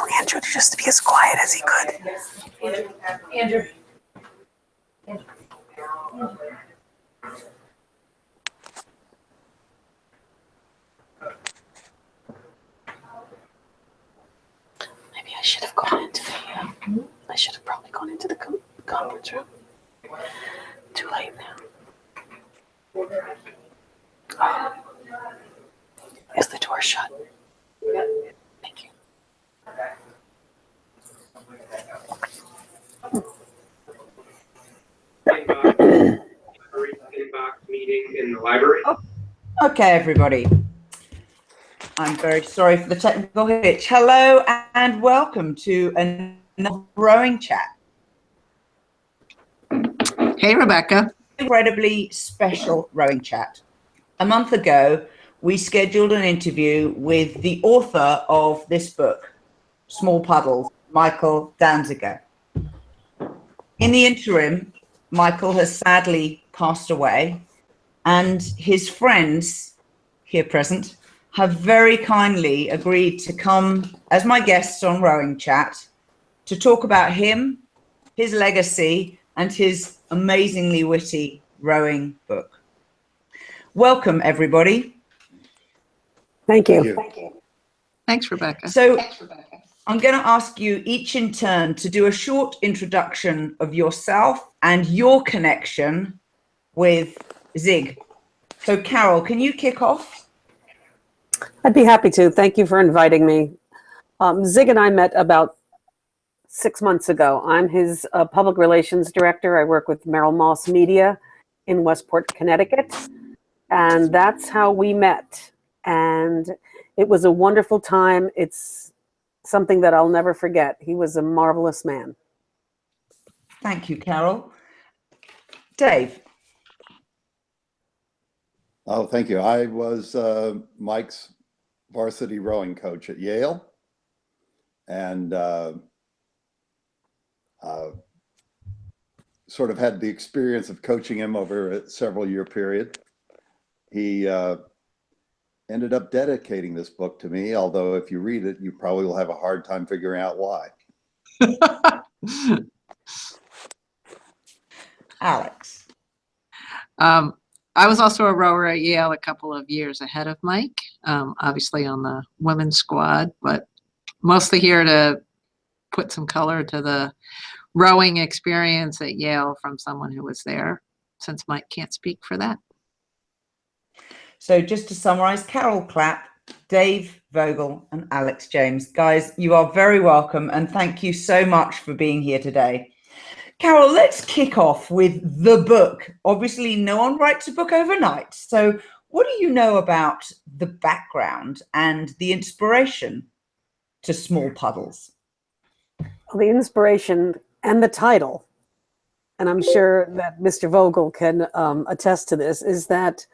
tell Andrew to just be as quiet as he could. Andrew. Maybe I should have gone into the, I should have probably gone into the conference room. Too late now. Is the door shut? Thank you. Meeting in the library. Okay, everybody. I'm very sorry for the technical hitch. Hello and welcome to another Rowing Chat. Hey, Rebecca. Incredibly special Rowing Chat. A month ago, we scheduled an interview with the author of this book, Small Puddles, Michael Danziger. In the interim, Michael has sadly passed away, and his friends here present have very kindly agreed to come as my guests on Rowing Chat to talk about him, his legacy, and his amazingly witty rowing book. Welcome, everybody. Thank you. Thank you. Thanks, Rebecca. So I'm going to ask you each in turn to do a short introduction of yourself and your connection with Zig. So Carole, can you kick off? I'd be happy to. Thank you for inviting me. Zig and I met about 6 months ago. I'm his public relations director. I work with Merrill Moss Media in Westport, Connecticut. And that's how we met. And it was a wonderful time. It's something that I'll never forget. He was a marvelous man. Thank you, Carole. Dave. Oh, thank you. I was Mike's varsity rowing coach at Yale, and sort of had the experience of coaching him over a several-year period. He ended up dedicating this book to me, although if you read it, you probably will have a hard time figuring out why. Alix. I was also a rower at Yale a couple of years ahead of Mike, obviously on the women's squad, but mostly here to put some color to the rowing experience at Yale from someone who was there, since Mike can't speak for that. So just to summarize, Carole Claps, Dave Vogel, and Alix James. Guys, you are very welcome, and thank you so much for being here today. Carole, let's kick off with the book. Obviously, no one writes a book overnight. So what do you know about the background and the inspiration to Small Puddles? The inspiration and the title, and I'm sure that Mr. Vogel can attest to this, is that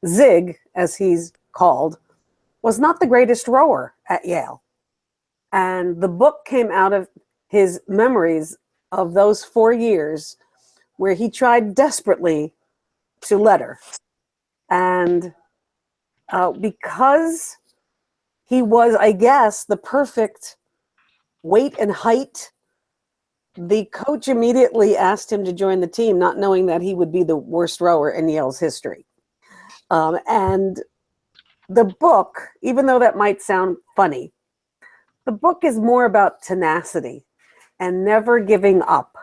Zig, as he's called, was not the greatest rower at Yale. And the book came out of his memories of those 4 years where he tried desperately to letter. And because he was, I guess, the perfect weight and height, the coach immediately asked him to join the team, not knowing that he would be the worst rower in Yale's history. And the book, even though that might sound funny, the book is more about tenacity and never giving up.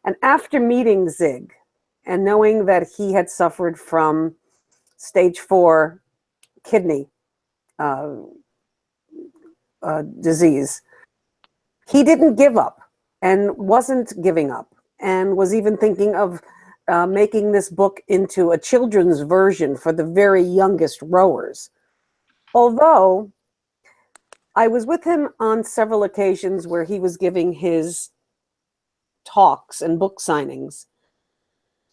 And after meeting Zig and knowing that he had suffered from stage 4 kidney disease, he didn't give up and wasn't giving up and was even thinking of making this book into a children's version for the very youngest rowers. Although I was with him on several occasions where he was giving his talks and book signings,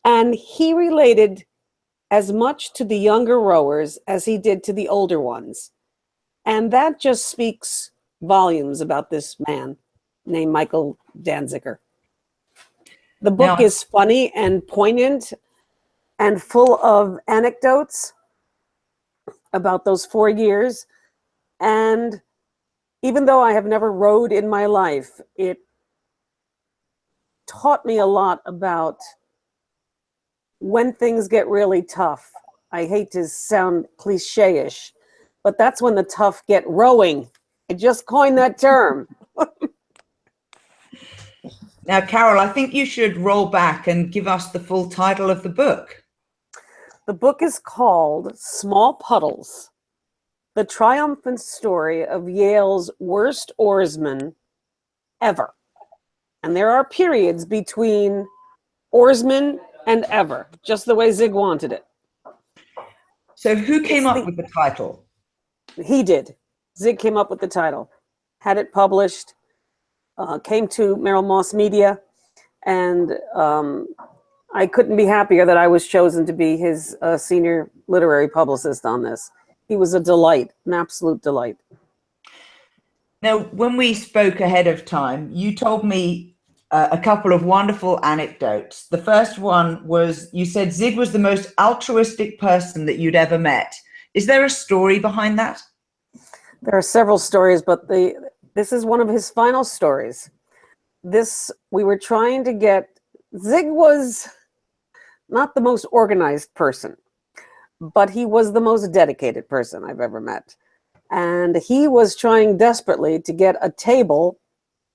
and he related as much to the younger rowers as he did to the older ones. And that just speaks volumes about this man named Michael Danziger. The book is funny and poignant and full of anecdotes about those 4 years. And even though I have never rowed in my life, it taught me a lot about when things get really tough. I hate to sound cliche-ish, but that's when the tough get rowing. I just coined that term. Now, Carole, I think you should roll back and give us the full title of the book. The book is called Small Puddles, The Triumphant Story of Yale's Worst Oarsman Ever. And there are periods between oarsman and ever, just the way Zig wanted it. So who came up with the title? He did. Zig came up with the title, had it published, came to Merrill Moss Media, and I couldn't be happier that I was chosen to be his senior literary publicist on this. He was a delight, an absolute delight. Now, when we spoke ahead of time, you told me a couple of wonderful anecdotes. The first one was, you said Zig was the most altruistic person that you'd ever met. Is there a story behind that? There are several stories, but this is one of his final stories. We were trying to get, Zig was not the most organized person, but he was the most dedicated person I've ever met. And he was trying desperately to get a table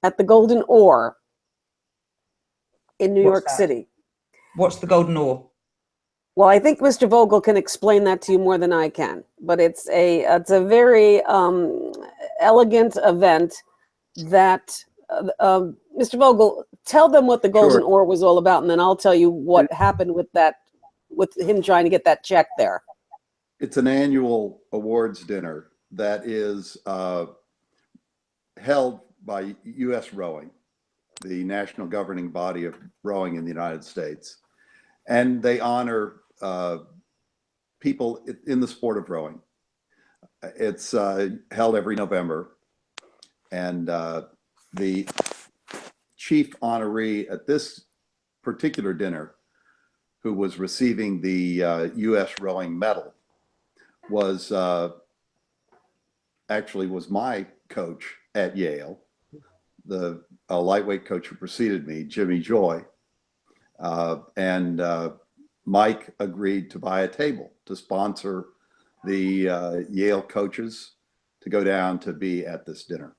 at the Golden Oar in New York City. What's the Golden Oar? Well, I think Mr. Vogel can explain that to you more than I can, but it's a very elegant event that Mr. Vogel, tell them what the Golden Oar was all about, and then I'll tell you what happened with that, with him trying to get that check there. It's an annual awards dinner that is held by U.S. Rowing, the national governing body of rowing in the United States. And they honor people in the sport of rowing. It's held every November. And the chief honoree at this particular dinner, who was receiving the U.S. rowing medal, was actually was my coach at Yale, the lightweight coach who preceded me, Jimmy Joy. And Mike agreed to buy a table to sponsor the Yale coaches to go down to be at this dinner.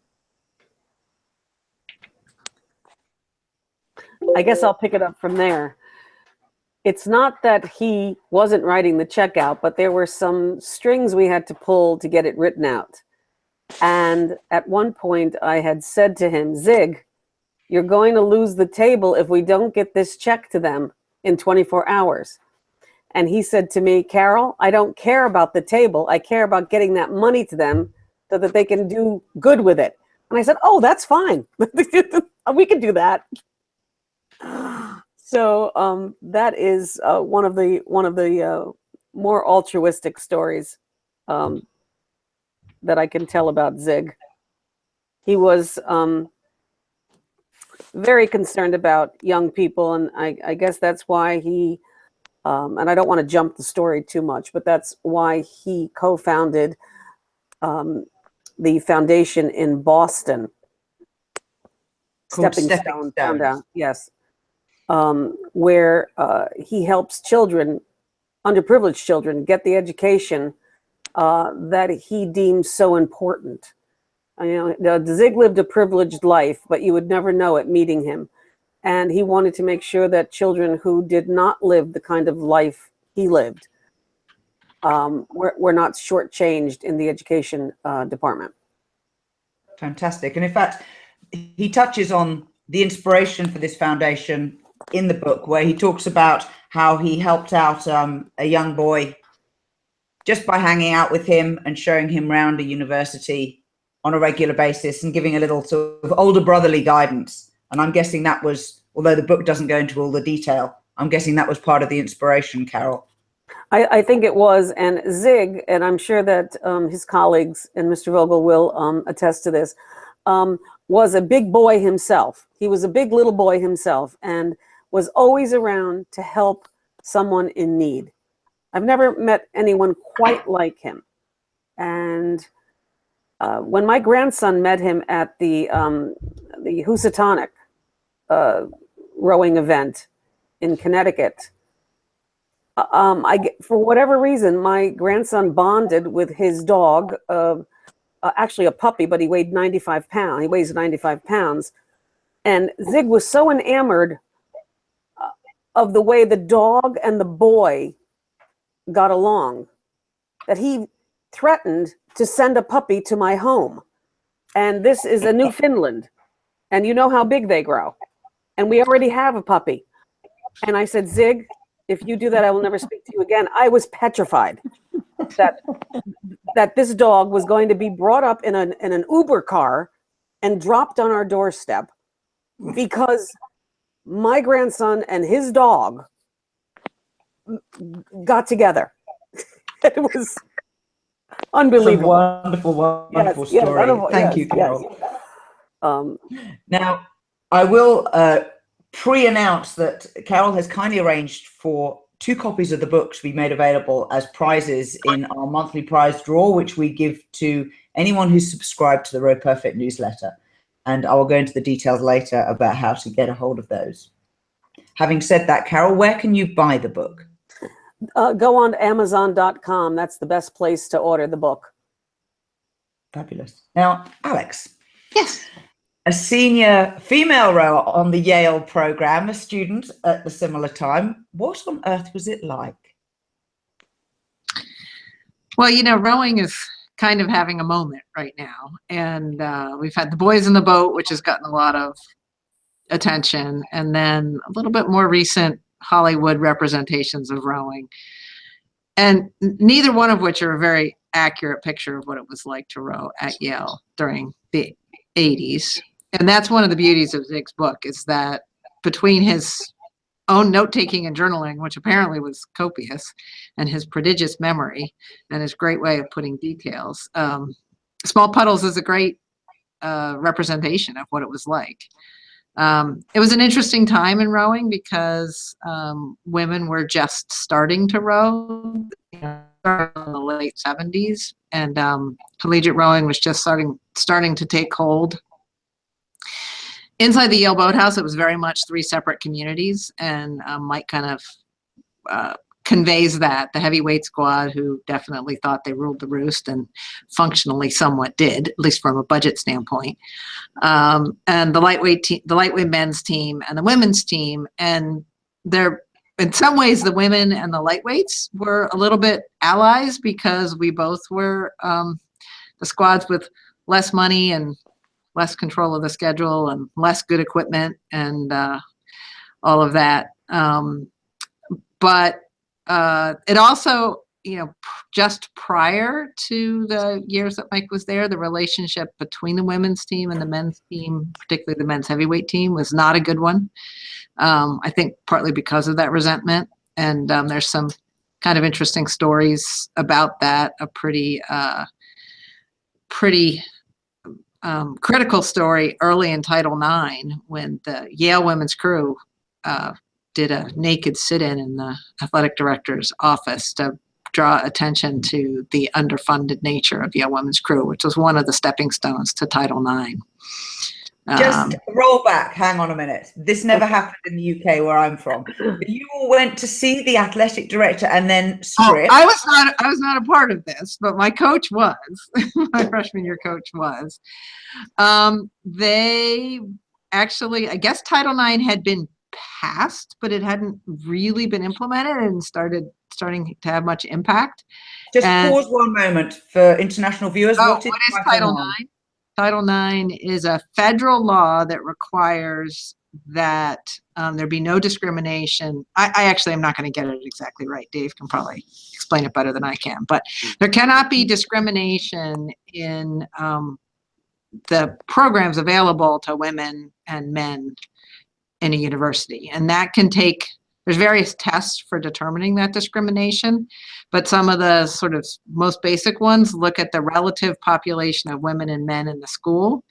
I guess I'll pick it up from there. It's not that he wasn't writing the check out, but there were some strings we had to pull to get it written out. And at one point I had said to him, Zig, you're going to lose the table if we don't get this check to them in 24 hours. And he said to me, Carole, I don't care about the table. I care about getting that money to them so that they can do good with it. And I said, oh, that's fine. We can do that. So that is one of the more altruistic stories that I can tell about Zig. He was very concerned about young people, and I guess that's why he, and I don't want to jump the story too much, but that's why he co-founded the foundation in Boston, Stepping Stone Foundation, yes, where he helps children, underprivileged children, get the education that he deems so important. You know, Zig lived a privileged life, but you would never know it meeting him. And he wanted to make sure that children who did not live the kind of life he lived were not shortchanged in the education department. Fantastic. And in fact, he touches on the inspiration for this foundation in the book, where he talks about how he helped out a young boy just by hanging out with him and showing him around a university on a regular basis and giving a little sort of older brotherly guidance. And I'm guessing that was, although the book doesn't go into all the detail, I'm guessing that was part of the inspiration, Carole. I think it was. And Zig, and I'm sure that his colleagues and Mr. Vogel will attest to this, was a big boy himself. He was a big little boy himself and was always around to help someone in need. I've never met anyone quite like him. And when my grandson met him at the Housatonic rowing event in Connecticut, for whatever reason, my grandson bonded with his dog, actually a puppy, but he weighed 95 pounds. He weighs 95 pounds. And Zig was so enamored of the way the dog and the boy got along that he threatened to send a puppy to my home. And this is a Newfoundland. And you know how big they grow. And we already have a puppy. And I said, Zig, if you do that, I will never speak to you again. I was petrified that this dog was going to be brought up in an Uber car and dropped on our doorstep because my grandson and his dog got together. It was unbelievable. Wonderful, wonderful story. Thank you, Carole. Now, I will pre-announce that Carole has kindly arranged for 2 copies of the book to be made available as prizes in our monthly prize draw, which we give to anyone who's subscribed to the Row Perfect newsletter. And I will go into the details later about how to get a hold of those. Having said that, Carole, where can you buy the book? Go on to Amazon.com. That's the best place to order the book. Fabulous. Now, Alix. Yes. A senior female rower on the Yale program, a student at the similar time. What on earth was it like? Well, you know, rowing is kind of having a moment right now. And we've had the boys in the boat, which has gotten a lot of attention. And then a little bit more recent Hollywood representations of rowing. And neither one of which are a very accurate picture of what it was like to row at Yale during the 80s. And that's one of the beauties of Zig's book, is that between his own note-taking and journaling, which apparently was copious, and his prodigious memory and his great way of putting details, Small Puddles is a great representation of what it was like. It was an interesting time in rowing because women were just starting to row, in the late 70s, and collegiate rowing was just starting to take hold. Inside the Yale Boathouse, it was very much 3 separate communities, and Mike kind of conveys that. The heavyweight squad, who definitely thought they ruled the roost and functionally somewhat did, at least from a budget standpoint, and the lightweight men's team and the women's team. And they're, in some ways, the women and the lightweights were a little bit allies because we both were the squads with less money and less control of the schedule and less good equipment and all of that. But it also, you know, just prior to the years that Mike was there, the relationship between the women's team and the men's team, particularly the men's heavyweight team, was not a good one. I think partly because of that resentment. And there's some kind of interesting stories about that. A pretty critical story early in Title IX when the Yale women's crew did a naked sit-in in the athletic director's office to draw attention to the underfunded nature of Yale women's crew, which was one of the stepping stones to Title IX. Just roll back. Hang on a minute. This never happened in the UK where I'm from. You all went to see the athletic director and then stripped. I was not a part of this, but my coach was. My freshman year coach was. They actually, I guess Title IX had been passed, but it hadn't really been implemented and starting to have much impact. Just pause one moment for international viewers. What is Title IX? Title IX is a federal law that requires that there be no discrimination. I actually am not going to get it exactly right. Dave can probably explain it better than I can. But there cannot be discrimination in the programs available to women and men in a university. And that can take, there's various tests for determining that discrimination, but some of the sort of most basic ones look at the relative population of women and men in the school,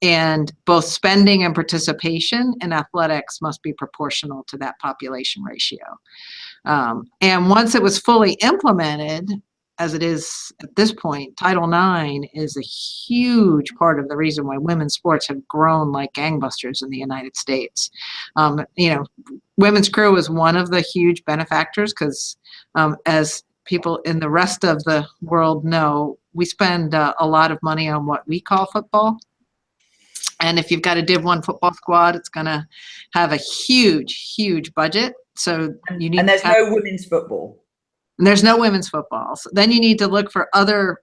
and both spending and participation in athletics must be proportional to that population ratio. And once it was fully implemented, as it is at this point, Title IX is a huge part of the reason why women's sports have grown like gangbusters in the United States. Women's crew is one of the huge benefactors because as people in the rest of the world know, we spend a lot of money on what we call football. And if you've got a Div 1 football squad, it's going to have a huge, huge budget. So you need and there's no women's football. And there's no women's football. So then you need to look for other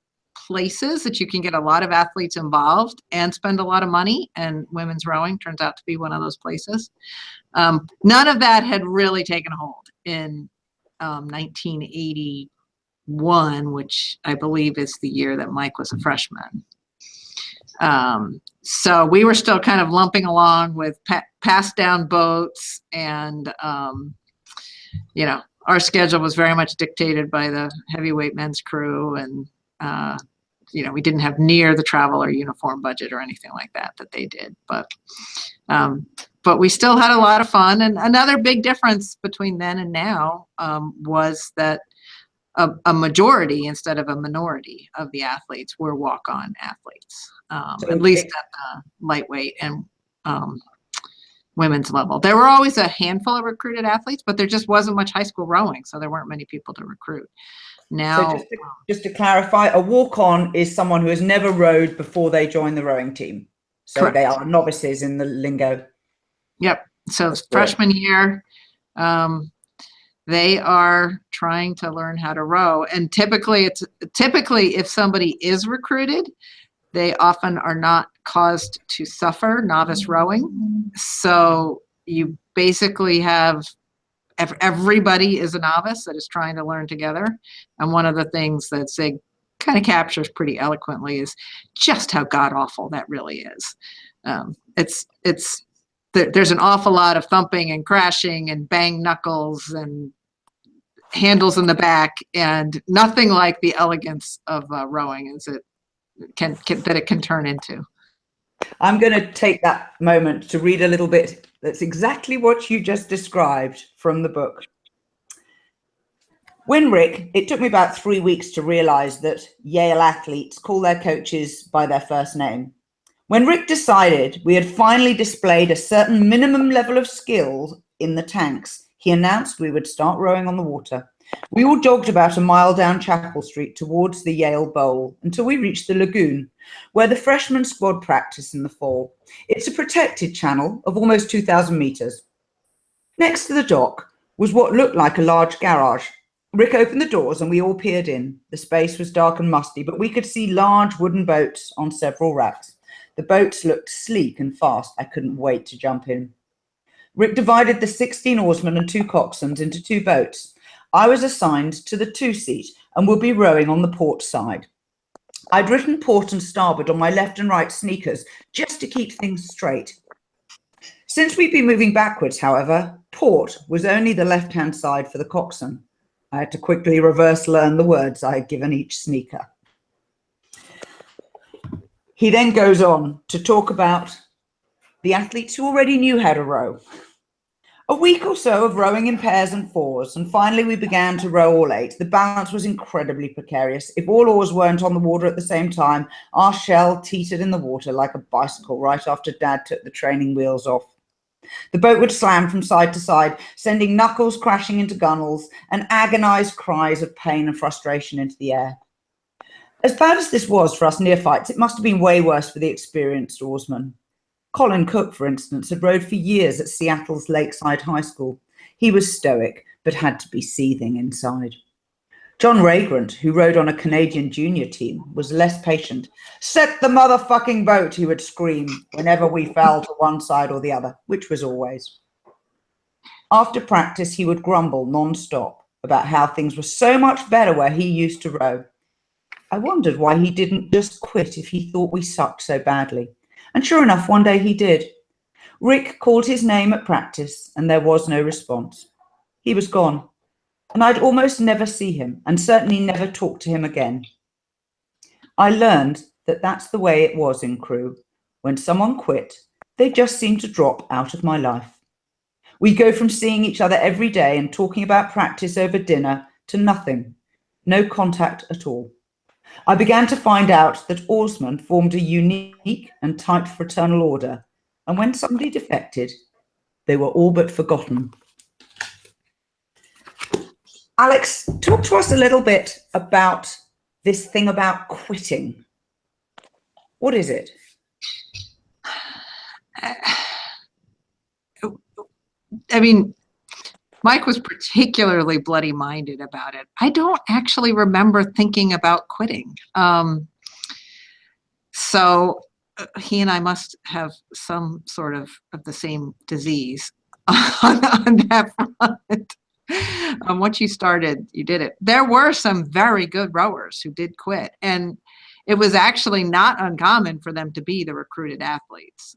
places that you can get a lot of athletes involved and spend a lot of money. And women's rowing turns out to be one of those places. None of that had really taken hold in 1981, which I believe is the year that Mike was a freshman. So we were still kind of lumping along with passed down boats and, our schedule was very much dictated by the heavyweight men's crew. And, we didn't have near the travel or uniform budget or anything like that they did. But we still had a lot of fun. And another big difference between then and now was that a majority instead of a minority of the athletes were walk-on athletes, at least at the lightweight and women's level. There were always a handful of recruited athletes, but there just wasn't much high school rowing, so there weren't many people to recruit. Now, so just to clarify, a walk-on is someone who has never rowed before they join the rowing team. So correct. They are novices in the lingo. Yep. So freshman year, they are trying to learn how to row. And typically if somebody is recruited, they often are not caused to suffer novice rowing. So you basically have everybody is a novice that is trying to learn together. And one of the things that Zig kind of captures pretty eloquently is just how god awful that really is. There's an awful lot of thumping and crashing and bang knuckles and handles in the back, and nothing like the elegance of rowing as it can turn into. I'm going to take that moment to read a little bit. That's exactly what you just described from the book. When Rick, it took me about 3 weeks to realize that Yale athletes call their coaches by their first name. When Rick decided we had finally displayed a certain minimum level of skill in the tanks, he announced we would start rowing on the water. We all jogged about a mile down Chapel Street towards the Yale Bowl until we reached the lagoon, where the freshman squad practice in the fall. It's a protected channel of almost 2,000 meters. Next to the dock was what looked like a large garage. Rick opened the doors and we all peered in. The space was dark and musty, but we could see large wooden boats on several racks. The boats looked sleek and fast. I couldn't wait to jump in. Rick divided the 16 oarsmen and 2 coxswains into 2 boats. I was assigned to the 2 seat and would be rowing on the port side. I'd written port and starboard on my left and right sneakers just to keep things straight. Since we'd been moving backwards, however, port was only the left-hand side for the coxswain. I had to quickly reverse learn the words I had given each sneaker. He then goes on to talk about the athletes who already knew how to row. A week or so of rowing in pairs and fours, and finally we began to row all 8. The balance was incredibly precarious. If all oars weren't on the water at the same time, our shell teetered in the water like a bicycle right after Dad took the training wheels off. The boat would slam from side to side, sending knuckles crashing into gunnels and agonized cries of pain and frustration into the air. As bad as this was for us neophytes, it must have been way worse for the experienced oarsmen. Colin Cook, for instance, had rowed for years at Seattle's Lakeside High School. He was stoic, but had to be seething inside. John Ragrant, who rowed on a Canadian junior team, was less patient. "Set the motherfucking boat," he would scream whenever we fell to one side or the other, which was always. After practice, he would grumble non-stop about how things were so much better where he used to row. I wondered why he didn't just quit if he thought we sucked so badly. And sure enough, one day he did. Rick called his name at practice and there was no response. He was gone, and I'd almost never see him and certainly never talk to him again. I learned that that's the way it was in crew. When someone quit, they just seemed to drop out of my life. We'd go from seeing each other every day and talking about practice over dinner to nothing. No contact at all. I began to find out that oarsmen formed a unique and tight fraternal order, and when somebody defected, they were all but forgotten. Alix, talk to us a little bit about this thing about quitting. What is it? I mean, Mike was particularly bloody-minded about it. I don't actually remember thinking about quitting. So he and I must have some sort of the same disease on that front. Once you started, you did it. There were some very good rowers who did quit, and it was actually not uncommon for them to be the recruited athletes.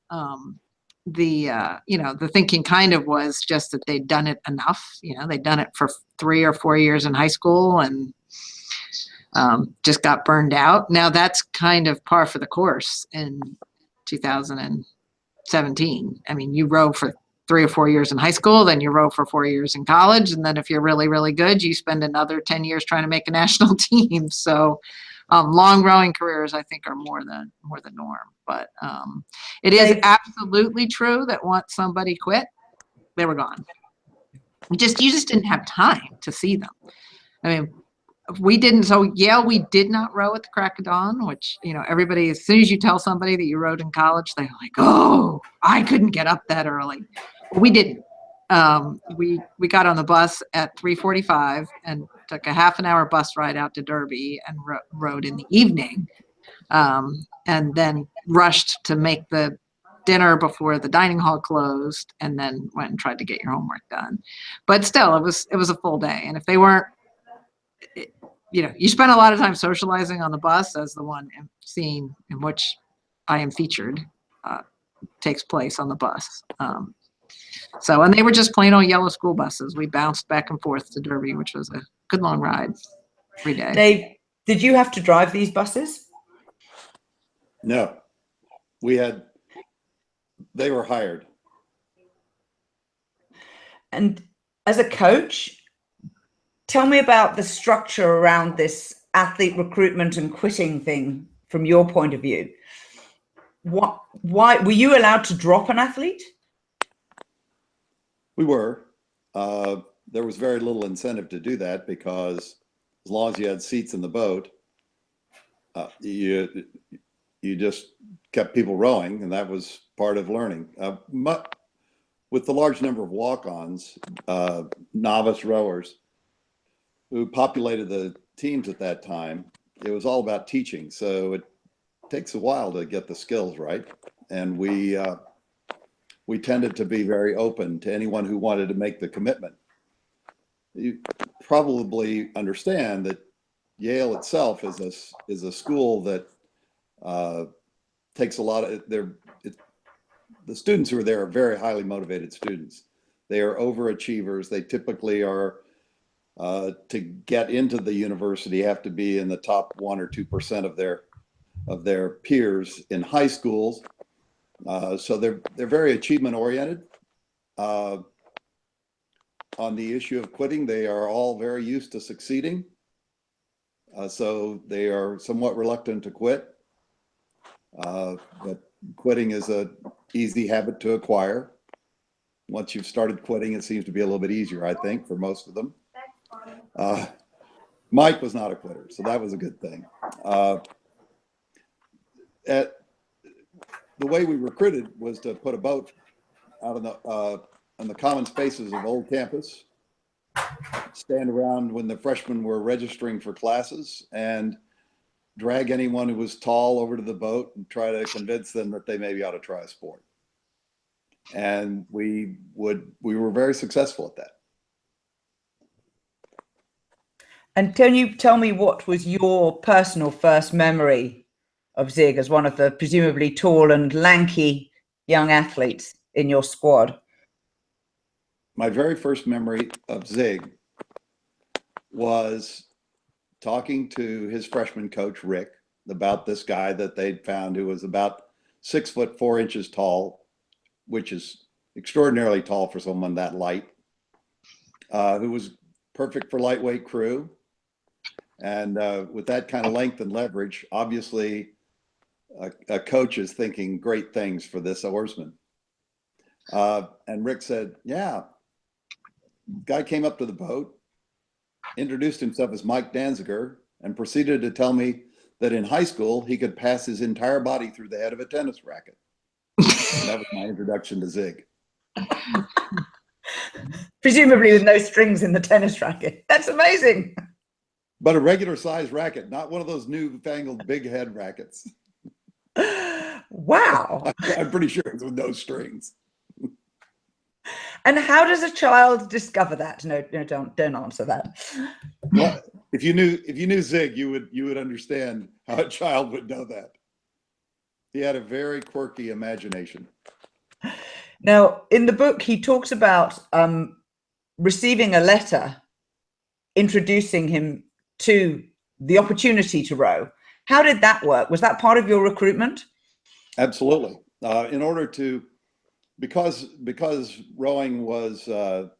The thinking kind of was just that they'd done it enough. They'd done it for 3 or 4 years in high school and just got burned out. Now that's kind of par for the course in 2017. I mean, you row for 3 or 4 years in high school, then you row for 4 years in college, and then if you're really, really good, you spend another 10 years trying to make a national team. So long rowing careers, I think, are more the norm. But it is absolutely true that once somebody quit, they were gone. You just didn't have time to see them. I mean, we didn't. So Yale, we did not row at the crack of dawn, which, everybody, as soon as you tell somebody that you rowed in college, they're like, oh, I couldn't get up that early. We didn't. We got on the bus at 3:45 and took a half-an-hour bus ride out to Derby and rowed in the evening, and then rushed to make the dinner before the dining hall closed, and then went and tried to get your homework done. But still, it was a full day. And if they weren't, you spend a lot of time socializing on the bus, as the one scene in which I am featured takes place on the bus. And they were just plain old yellow school buses. We bounced back and forth to Derby, which was a good long ride every day. Dave, did you have to drive these buses? No, they were hired. And as a coach, tell me about the structure around this athlete recruitment and quitting thing from your point of view. Why were you allowed to drop an athlete? We were. There was very little incentive to do that, because as long as you had seats in the boat, you just kept people rowing, and that was part of learning. With the large number of walk-ons, novice rowers who populated the teams at that time, it was all about teaching. So it takes a while to get the skills right. And we tended to be very open to anyone who wanted to make the commitment. You probably understand that Yale itself is a school that takes a lot of the students who are there are very highly motivated students. They are overachievers. They typically are, to get into the university, have to be in the top 1 or 2% of their peers in high schools. So they're very achievement oriented. On the issue of quitting, they are all very used to succeeding. So they are somewhat reluctant to quit. But quitting is an easy habit to acquire. Once you've started quitting, it seems to be a little bit easier, I think, for most of them. Mike was not a quitter, so that was a good thing. The way we recruited was to put a boat out on the common spaces of old campus, stand around when the freshmen were registering for classes, and drag anyone who was tall over to the boat and try to convince them that they maybe ought to try a sport. And we were very successful at that. And can you tell me what was your personal first memory of Zig as one of the presumably tall and lanky young athletes in your squad? My very first memory of Zig was talking to his freshman coach, Rick, about this guy that they'd found who was about 6'4" tall, which is extraordinarily tall for someone that light, who was perfect for lightweight crew. And with that kind of length and leverage, obviously a coach is thinking great things for this oarsman. And Rick said, yeah, guy came up to the boat, introduced himself as Mike Danziger, and proceeded to tell me that in high school, he could pass his entire body through the head of a tennis racket. And that was my introduction to Zig. Presumably with no strings in the tennis racket. That's amazing. But a regular size racket, not one of those newfangled big head rackets. Wow. I'm pretty sure it's with no strings. And how does a child discover that? No, don't answer that. Well, if you knew Zig, you would understand how a child would know that. He had a very quirky imagination. Now, in the book, he talks about receiving a letter introducing him to the opportunity to row. How did that work? Was that part of your recruitment? Absolutely. In order to, because rowing was a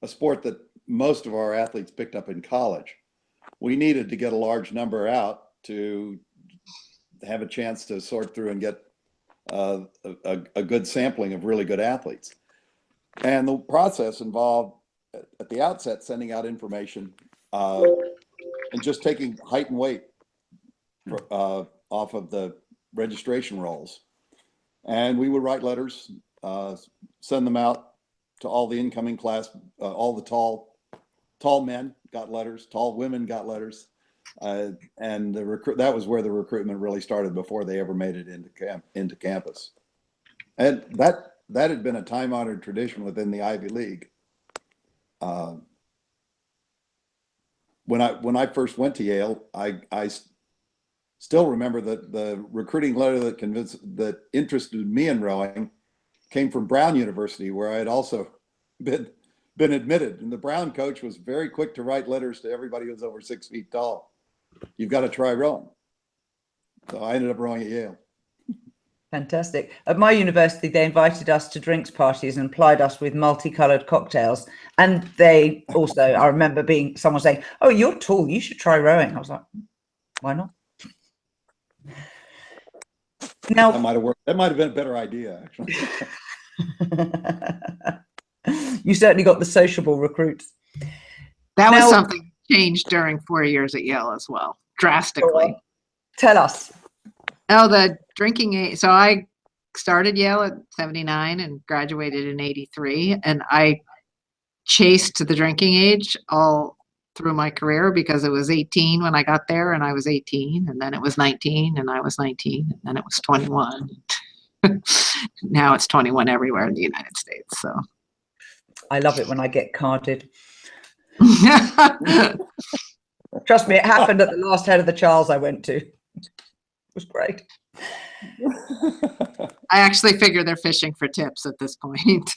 sport that most of our athletes picked up in college, we needed to get a large number out to have a chance to sort through and get a good sampling of really good athletes. And the process involved, at the outset, sending out information and just taking height and weight off of the registration rolls. And we would write letters, send them out to all the incoming class, all the tall men got letters, tall women got letters. And that was where the recruitment really started before they ever made it into campus. And that had been a time-honored tradition within the Ivy League. When I first went to Yale, I still remember that the recruiting letter that interested me in rowing came from Brown University, where I had also been admitted. And the Brown coach was very quick to write letters to everybody who was over 6 feet tall. You've got to try rowing. So I ended up rowing at Yale. Fantastic. At my university, they invited us to drinks parties and plied us with multicolored cocktails. And they also, I remember someone saying, "Oh, you're tall, you should try rowing." I was like, why not? Now, That might have worked. That might have been a better idea, actually. You certainly got the sociable recruits. That was Now- something changed during 4 years at Yale as well, drastically. Tell us. Oh, the drinking age. So I started Yale at 79 and graduated in 83. And I chased the drinking age all through my career because it was 18 when I got there and I was 18. And then it was 19 and I was 19. And then it was 21. Now it's 21 everywhere in the United States. So I love it when I get carded. Trust me, it happened at the last head of the Charles I went to. It was great. I actually figure they're fishing for tips at this point.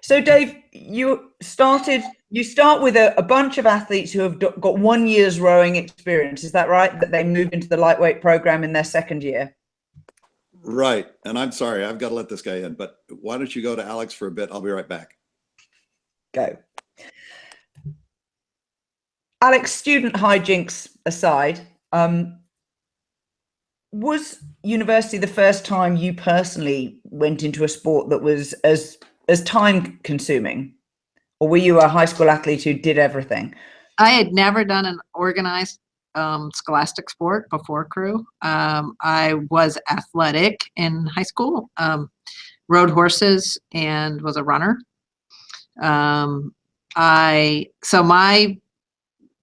So Dave, you start with a bunch of athletes who have got 1 year's rowing experience. Is that right? That they move into the lightweight program in their second year? Right. And I'm sorry, I've got to let this guy in, but why don't you go to Alix for a bit? I'll be right back. Go. Alix, student hijinks aside, was university the first time you personally went into a sport that was as time consuming, or were you a high school athlete who did everything? I had never done an organized scholastic sport before crew. I was athletic in high school, rode horses and was a runner. So my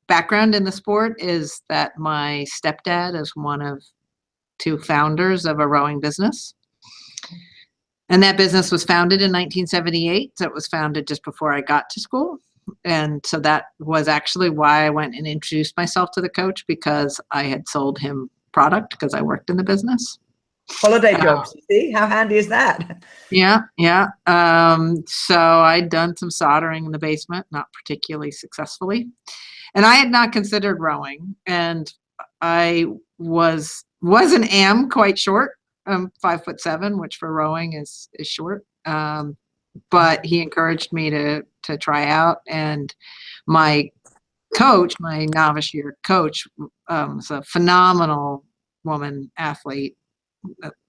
background in the sport is that my stepdad is one of 2 founders of a rowing business. And that business was founded in 1978. So it was founded just before I got to school. And so that was actually why I went and introduced myself to the coach, because I had sold him product because I worked in the business. Holiday jobs, you see? How handy is that? Yeah. So I'd done some soldering in the basement, not particularly successfully. And I had not considered rowing. And I am quite short. I'm 5'7", which for rowing is short. but he encouraged me to try out. And my coach, my novice year coach, was a phenomenal woman athlete,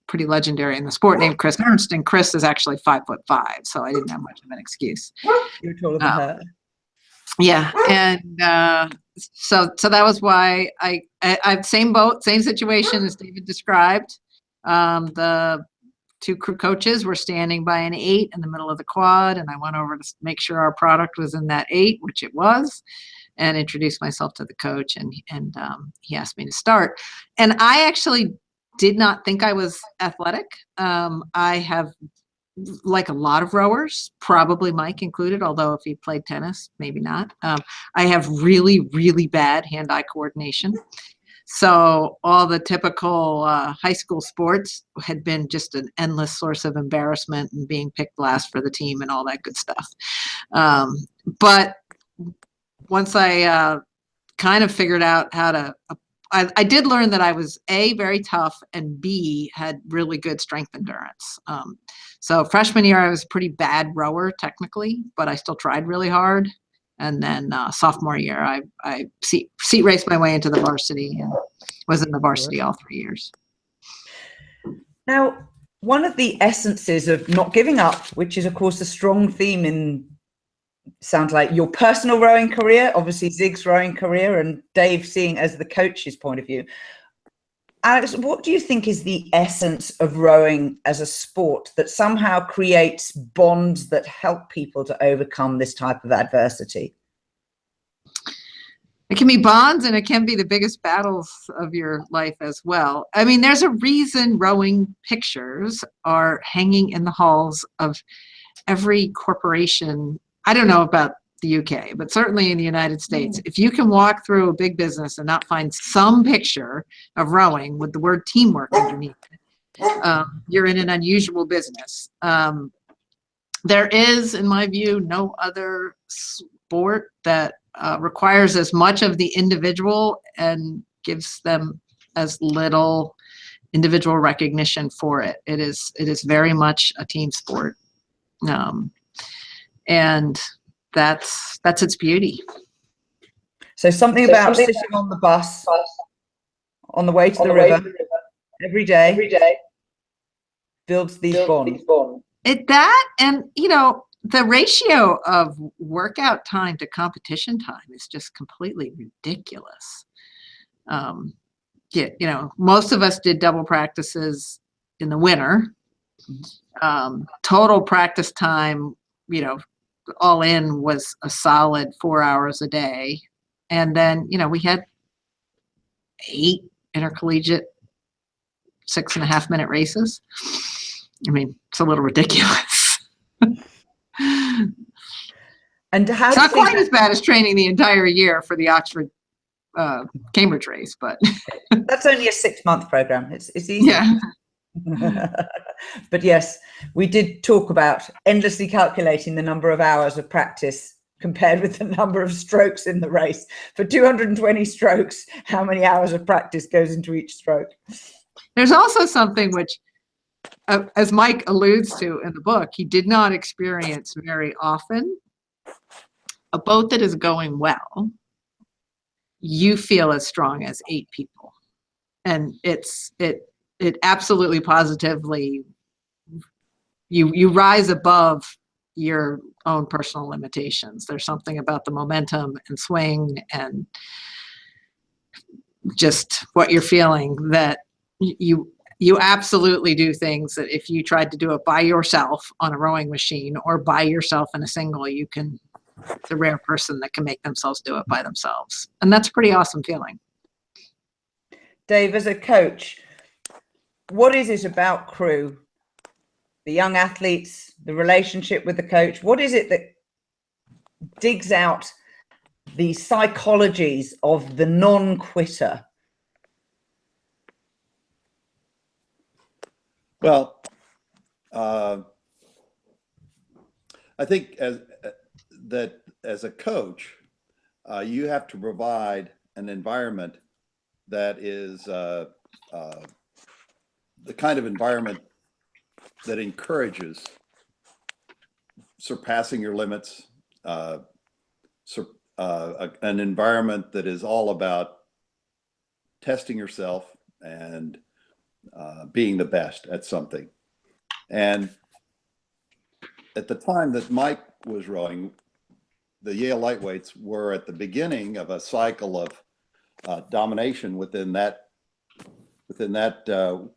pretty legendary in the sport, named Chris Ernst. And Chris is actually 5'5", so I didn't have much of an excuse. You're taller than her. Yeah, and so that was why I same boat, same situation as David described. The two crew coaches were standing by an 8 in the middle of the quad, and I went over to make sure our product was in that 8, which it was, and introduced myself to the coach, and he asked me to start. And I actually did not think I was athletic. I have, like a lot of rowers, probably Mike included, although if he played tennis, maybe not. I have really, really bad hand-eye coordination. So all the typical high school sports had been just an endless source of embarrassment and being picked last for the team and all that good stuff. But once I kind of figured out how to, I did learn that I was A, very tough, and B, had really good strength endurance. So freshman year, I was a pretty bad rower technically, but I still tried really hard. And then sophomore year, I seat raced my way into the varsity and was in the varsity all 3 years. Now, one of the essences of not giving up, which is of course a strong theme in, sounds like your personal rowing career, obviously Zig's rowing career, and Dave seeing as the coach's point of view. Alix, what do you think is the essence of rowing as a sport that somehow creates bonds that help people to overcome this type of adversity? It can be bonds, and it can be the biggest battles of your life as well. I mean, there's a reason rowing pictures are hanging in the halls of every corporation. I don't know about the UK, but certainly in the United States, if you can walk through a big business and not find some picture of rowing with the word teamwork underneath it, you're in an unusual business. There is, in my view, no other sport that requires as much of the individual and gives them as little individual recognition for it. It is very much a team sport. And that's its beauty. So something about sitting on the bus on the way to the river every day builds these bonds. That, and you know, the ratio of workout time to competition time is just completely ridiculous. Yeah, you know, most of us did double practices in the winter. Total practice time, you know, all in was a solid 4 hours a day. And then, you know, we had 8 intercollegiate 6.5 minute races. I mean, it's a little ridiculous. And how it's not quite as bad as training the entire year for the Oxford Cambridge race, but that's only a 6-month program. It's easy. Yeah. But yes, we did talk about endlessly calculating the number of hours of practice compared with the number of strokes in the race. For 220 strokes, how many hours of practice goes into each stroke? There's also something which, as Mike alludes to in the book, he did not experience very often. A boat that is going well, you feel as strong as 8 people. And it absolutely positively, you rise above your own personal limitations. There's something about the momentum and swing and just what you're feeling that you absolutely do things that if you tried to do it by yourself on a rowing machine or by yourself in a single, you can, it's a rare person that can make themselves do it by themselves. And that's a pretty awesome feeling. Dave, as a coach, what is it about crew, the young athletes, the relationship with the coach? What is it that digs out the psychologies of the non-quitter? Well, I think as a coach, you have to provide an environment that is the kind of environment that encourages surpassing your limits, an environment that is all about testing yourself and being the best at something. And at the time that Mike was rowing, the Yale lightweights were at the beginning of a cycle of domination within that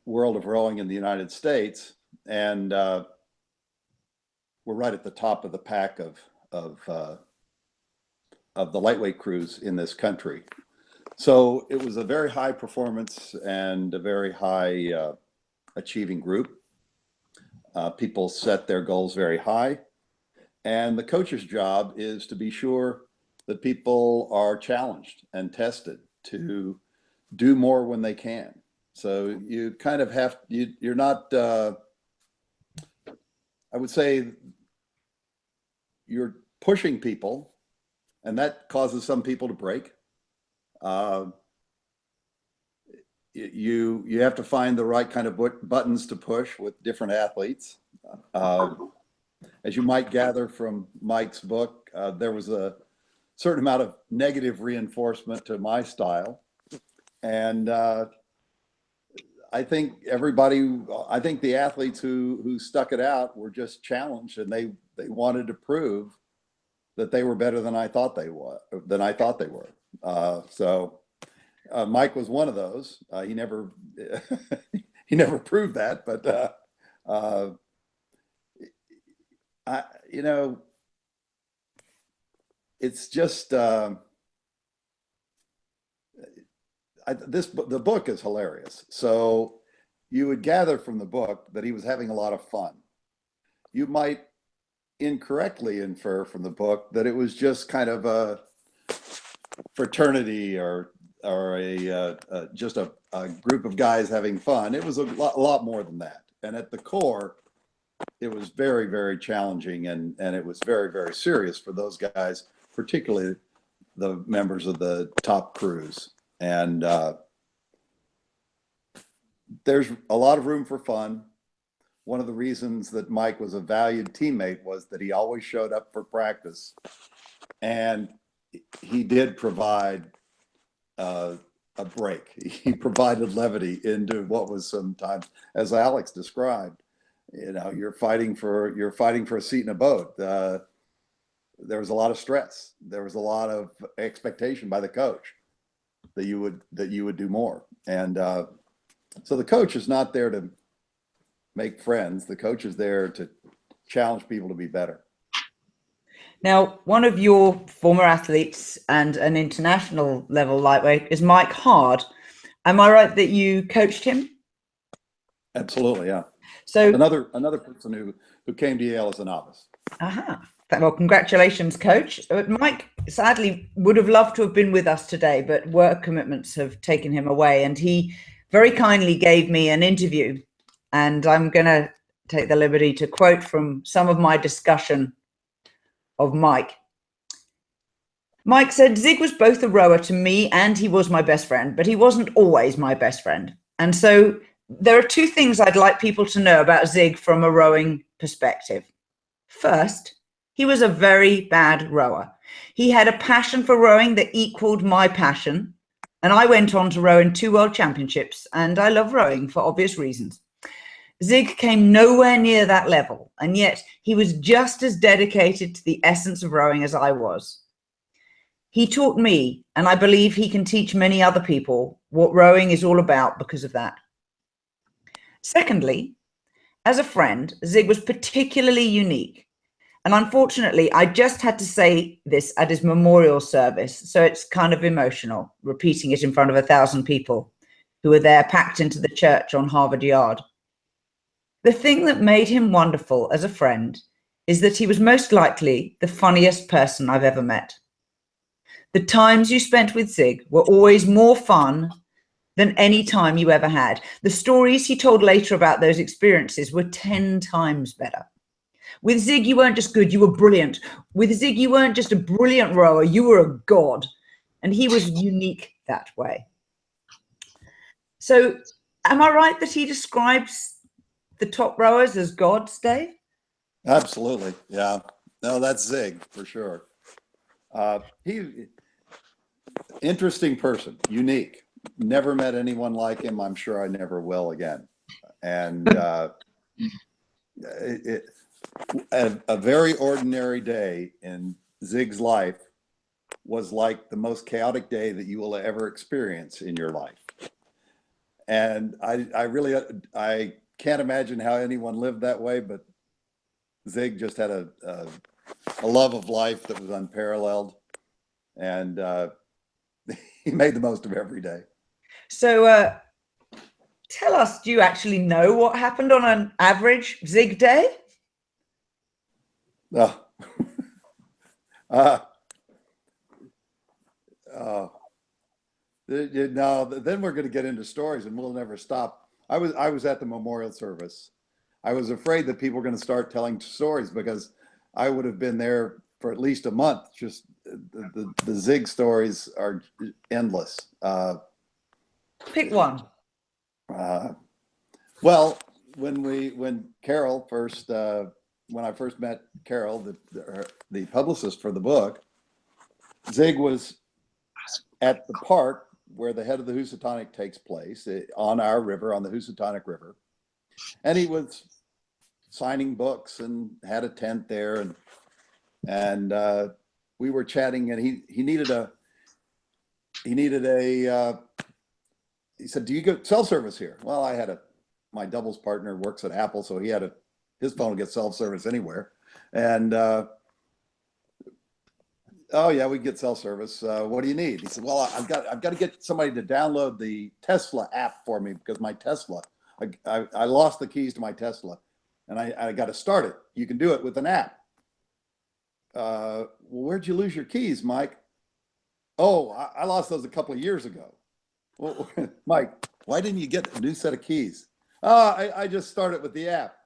world of rowing in the United States, and we're right at the top of the pack of the lightweight crews in this country. So it was a very high performance and a very high achieving group. People set their goals very high, and the coach's job is to be sure that people are challenged and tested to do more when they can. So you kind of have, you're not, I would say you're pushing people, and that causes some people to break. You have to find the right kind of buttons to push with different athletes. As you might gather from Mike's book, there was a certain amount of negative reinforcement to my style. And I think the athletes who stuck it out were just challenged, and they wanted to prove that they were better than I thought they were. So Mike was one of those. He never he never proved that, but it's just the book is hilarious. So you would gather from the book that he was having a lot of fun. You might incorrectly infer from the book that it was just kind of a fraternity or just a group of guys having fun. It was a lot more than that. And at the core, it was very, very challenging, and it was very, very serious for those guys, particularly the members of the top crews. And there's a lot of room for fun. One of the reasons that Mike was a valued teammate was that he always showed up for practice, and he did provide a break. He provided levity into what was sometimes, as Alix described, you're fighting for a seat in a boat. There was a lot of stress. There was a lot of expectation by the coach that you would do more. And so the coach is not there to make friends. The coach is there to challenge people to be better. Now, one of your former athletes and an international level lightweight is Mike Hard. Am I right that you coached him? Absolutely, yeah. So another person who came to Yale as a novice. Well, congratulations, Coach. Mike sadly would have loved to have been with us today, but work commitments have taken him away, and he very kindly gave me an interview, and I'm going to take the liberty to quote from some of my discussion of Mike. Mike said, "Zig was both a rower to me and he was my best friend, but he wasn't always my best friend. And so there are two things I'd like people to know about Zig from a rowing perspective. First, he was a very bad rower. He had a passion for rowing that equaled my passion, and I went on to row in 2 world championships, and I love rowing for obvious reasons. Zig came nowhere near that level, and yet he was just as dedicated to the essence of rowing as I was. He taught me, and I believe he can teach many other people what rowing is all about because of that. Secondly, as a friend, Zig was particularly unique. And unfortunately, I just had to say this at his memorial service, so it's kind of emotional, repeating it in front of 1,000 people who were there packed into the church on Harvard Yard. The thing that made him wonderful as a friend is that he was most likely the funniest person I've ever met. The times you spent with Zig were always more fun than any time you ever had. The stories he told later about those experiences were 10 times better. With Zig, you weren't just good, you were brilliant. With Zig, you weren't just a brilliant rower, you were a god. And he was unique that way." So am I right that he describes the top rowers as gods, Dave? Absolutely, yeah. No, that's Zig for sure. He interesting person, unique. Never met anyone like him. I'm sure I never will again. And a very ordinary day in Zig's life was like the most chaotic day that you will ever experience in your life. And I can't imagine how anyone lived that way, but Zig just had a love of life that was unparalleled, and he made the most of every day. So tell us, do you actually know what happened on an average Zig day? No. No, then we're going to get into stories and we'll never stop. I was at the memorial service. I was afraid that people were going to start telling stories because I would have been there for at least a month. Just the Zig stories are endless. Pick one. Well, when Carole first, when I first met Carole, the publicist for the book, Zig was at the park where the head of the Housatonic takes place on our river, on the Housatonic River. And he was signing books and had a tent there. And we were chatting, and he said, do you get cell service here? Well, I had my doubles partner works at Apple, so his phone would get cell service anywhere. And oh yeah, we get cell service. What do you need? He said, well, I've got to get somebody to download the Tesla app for me because my Tesla, I lost the keys to my Tesla, and I got to start it. You can do it with an app. Well, where'd you lose your keys, Mike? Oh, I lost those a couple of years ago. Well, Mike, why didn't you get a new set of keys? I just started with the app.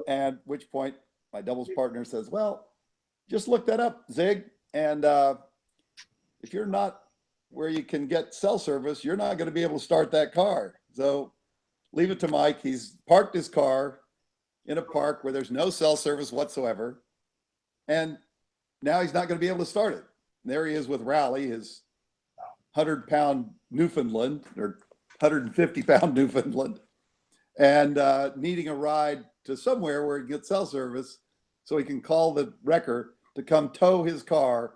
And which point my doubles partner says, well, just look that up, Zig. And if you're not where you can get cell service, you're not going to be able to start that car. So leave it to Mike. He's parked his car in a park where there's no cell service whatsoever. And now he's not going to be able to start it. And there he is with Rowley, his 100-pound Newfoundland or 150-pound Newfoundland, and needing a ride to somewhere where he can get cell service so he can call the wrecker to come tow his car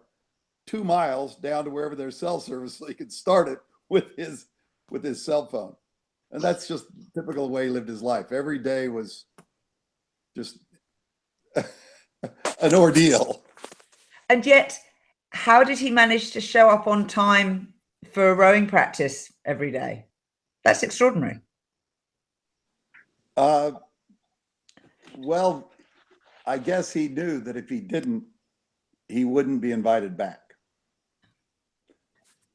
2 miles down to wherever there's cell service so he can start it with his cell phone. And that's just typical way he lived his life. Every day was just an ordeal. And yet, how did he manage to show up on time for a rowing practice every day? That's extraordinary. Well, I guess he knew that if he didn't, he wouldn't be invited back.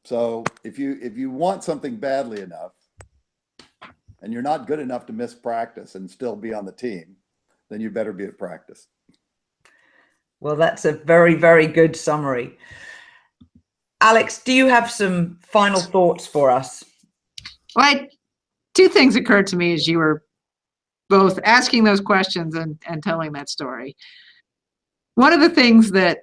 So if you want something badly enough and you're not good enough to miss practice and still be on the team, then you better be at practice. Well, that's a very, very good summary. Alix, do you have some final thoughts for us? Well, two things occurred to me as you were both asking those questions and telling that story. One of the things that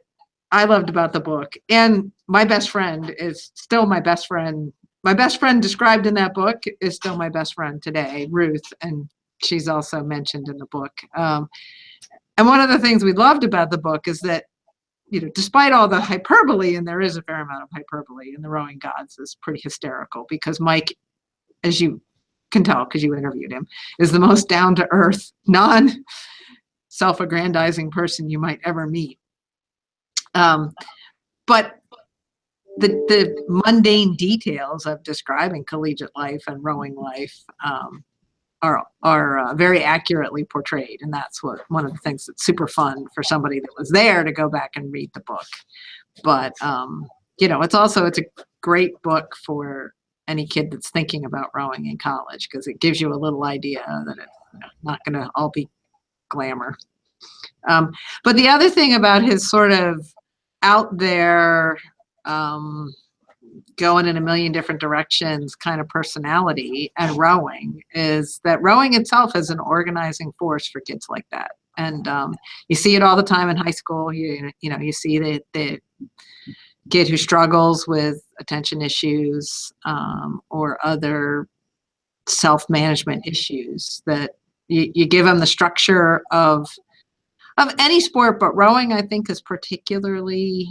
I loved about the book, and my best friend is still my best friend. My best friend described in that book is still my best friend today, Ruth, and she's also mentioned in the book. And one of the things we loved about the book is that, you know, despite all the hyperbole, and there is a fair amount of hyperbole in The Rowing Gods, is pretty hysterical because Mike, as you can tell because you interviewed him, is the most down-to-earth, non-self-aggrandizing person you might ever meet. But the mundane details of describing collegiate life and rowing life are very accurately portrayed, and that's one of the things that's super fun for somebody that was there to go back and read the book. But you know, it's a great book for any kid that's thinking about rowing in college because it gives you a little idea that it's not going to all be glamour. But the other thing about his sort of out there, going in a million different directions kind of personality and rowing is that rowing itself is an organizing force for kids like that. And you see it all the time in high school. You know, you see the kid who struggles with attention issues or other self-management issues, that you give them the structure of any sport, but rowing, I think, is particularly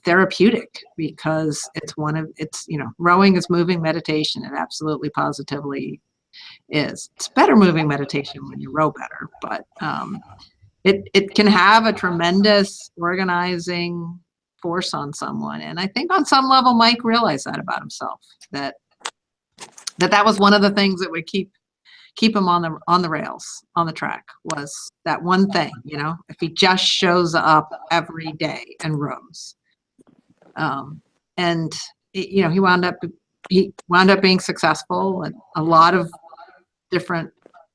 therapeutic, because it's you know, rowing is moving meditation. It absolutely positively is. It's better moving meditation when you row better, but it can have a tremendous organizing force on someone. And I think on some level, Mike realized that about himself, that was one of the things that would keep him on the rails, on the track, was that one thing, you know, if he just shows up every day and rows. And you know, he wound up being successful in a lot of different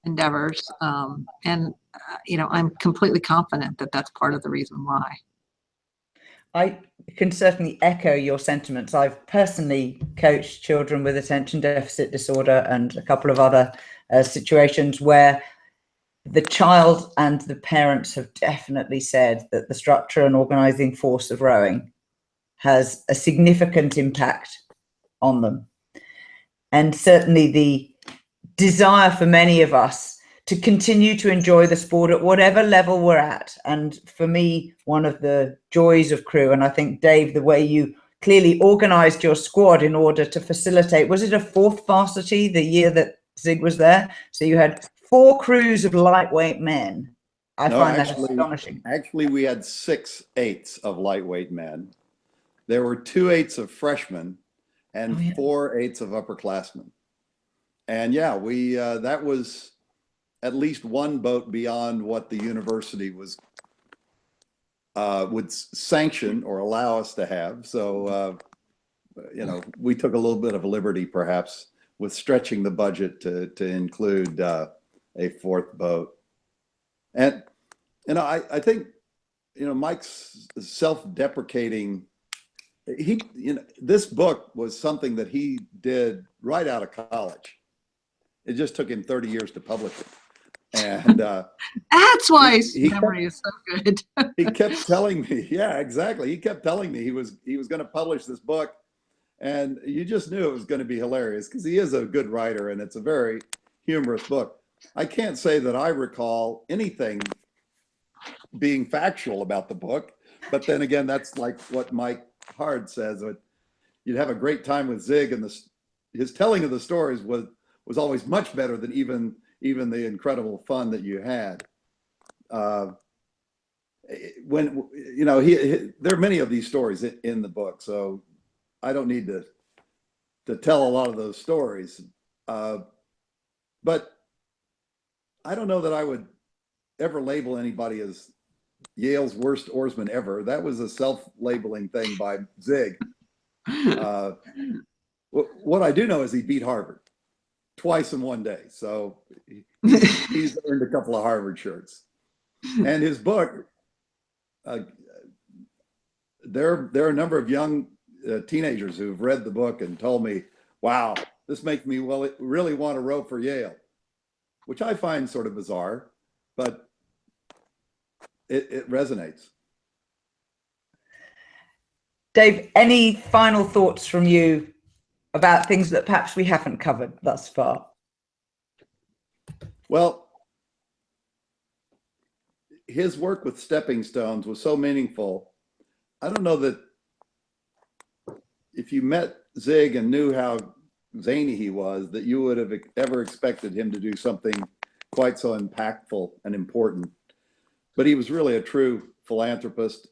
endeavors. You know, I'm completely confident that that's part of the reason why. I can certainly echo your sentiments. I've personally coached children with attention deficit disorder and a couple of other situations where the child and the parents have definitely said that the structure and organizing force of rowing has a significant impact on them. And certainly the desire for many of us to continue to enjoy the sport at whatever level we're at. And for me, one of the joys of Crew, and I think, Dave, the way you clearly organized your squad in order to facilitate, was it a 4th varsity the year that Zig was there? So you had 4 crews of lightweight men. I find that astonishing. Actually, we had 6 8s of lightweight men. There were 2 8s of freshmen and 4 8s of upperclassmen. And yeah, we that was at least one boat beyond what the university would sanction or allow us to have. So, you know, we took a little bit of a liberty, perhaps, with stretching the budget to include a 4th boat. And, you know, I think, you know, Mike's self-deprecating, you know, this book was something that he did right out of college. It just took him 30 years to publish it. And that's why his memory is so good. He kept telling me, yeah, exactly. He kept telling me he was going to publish this book, and you just knew it was going to be hilarious, because he is a good writer and it's a very humorous book. I can't say that I recall anything being factual about the book, but then again, that's like what Mike Hard says. You'd have a great time with Zig, and his telling of the stories was always much better than even the incredible fun that you had. When, you know, there are many of these stories in the book, so I don't need to tell a lot of those stories. But I don't know that I would ever label anybody as Yale's worst oarsman ever. That was a self-labeling thing by Zig. What I do know is he beat Harvard twice in one day. So he's earned a couple of Harvard shirts. And his book, there are a number of young teenagers who've read the book and told me, wow, this makes me really want to row for Yale, which I find sort of bizarre, but it resonates. Dave, any final thoughts from you about things that perhaps we haven't covered thus far? Well, his work with Stepping Stones was so meaningful. I don't know that if you met Zig and knew how zany he was, that you would have ever expected him to do something quite so impactful and important. But he was really a true philanthropist,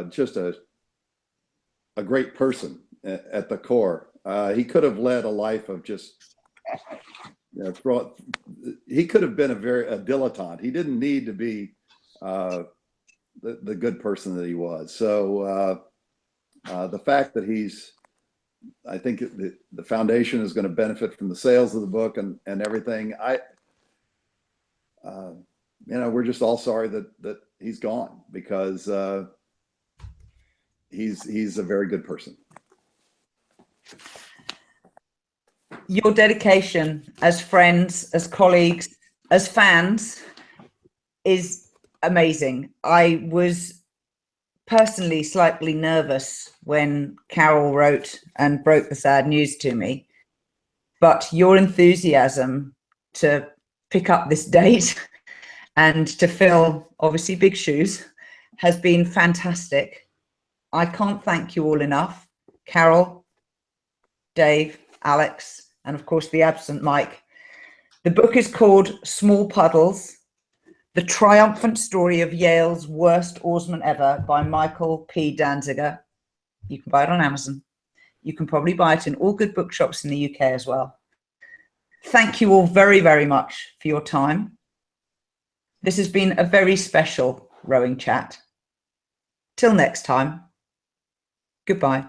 just a great person at the core. He could have led a life of just, you know, he could have been a dilettante. He didn't need to be the good person that he was. So the fact that I think the foundation is going to benefit from the sales of the book and everything. You know, we're just all sorry that he's gone, because he's a very good person. Your dedication as friends, as colleagues, as fans, is amazing. I was personally slightly nervous when Carole wrote and broke the sad news to me, but your enthusiasm to pick up this date and to fill obviously big shoes has been fantastic. I can't thank you all enough. Carole, Dave, Alix, and of course the absent Mike. The book is called Small Puddles, The Triumphant Story of Yale's Worst Oarsman Ever by Michael P. Danziger. You can buy it on Amazon. You can probably buy it in all good bookshops in the UK as well. Thank you all very, very much for your time. This has been a very special Rowing Chat. Till next time, goodbye.